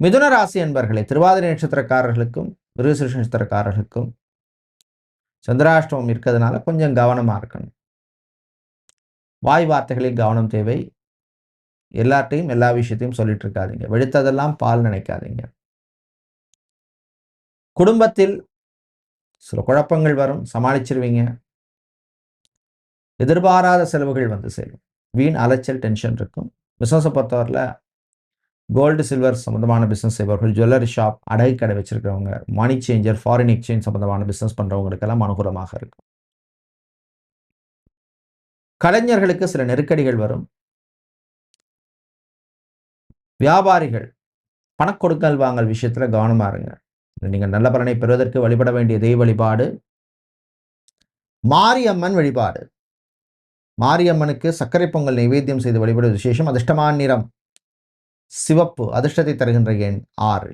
மிதுன ராசி என்பர்களே, திருவாதிரை நட்சத்திரக்காரர்களுக்கும் மிருகசீரிஷ நட்சத்திரக்காரர்களுக்கும் சந்திராஷ்டமம் இருக்கிறதுனால கொஞ்சம் கவனமா இருக்கணும். வாய் வார்த்தைகளில் கவனம் தேவை. எல்லார்ட்டையும் எல்லா விஷயத்தையும் சொல்லிட்டு இருக்காதீங்க. வெளுத்ததெல்லாம் பால் நினைக்காதீங்க. குடும்பத்தில் சில குழப்பங்கள் வரும், சமாளிச்சிருவீங்க. எதிர்பாராத செலவுகள் வந்து சேரும். வீண் அலைச்சல், டென்ஷன் இருக்கும். பிசினஸை பொறுத்தவரையில் கோல்டு சில்வர் சம்பந்தமான பிசினஸ் செய்பவர்கள், ஜுவல்லரி ஷாப், அடகு கடை வச்சிருக்கிறவங்க, மணி சேஞ்சர், ஃபாரின் எக்ஸ்சேஞ்ச் சம்பந்தமான பிசினஸ் பண்றவங்களுக்கெல்லாம் அனுகூலமாக இருக்கும். கலைஞர்களுக்கு சில நெருக்கடிகள் வரும். வியாபாரிகள் பணக்கொடுக்கல் வாங்கல் விஷயத்துல கவனமா இருங்க. நீங்கள் நல்ல பலனை பெறுவதற்கு வழிபட வேண்டிய தெய்வ வழிபாடு மாரியம்மன் வழிபாடு. மாரியம்மனுக்கு சர்க்கரை பொங்கல் நைவேத்தியம் செய்து வழிபடுவது விசேஷம். அதிர்ஷ்டமான நிறம் சிவப்பு. அதிர்ஷ்டத்தை தருகின்ற எண் 6.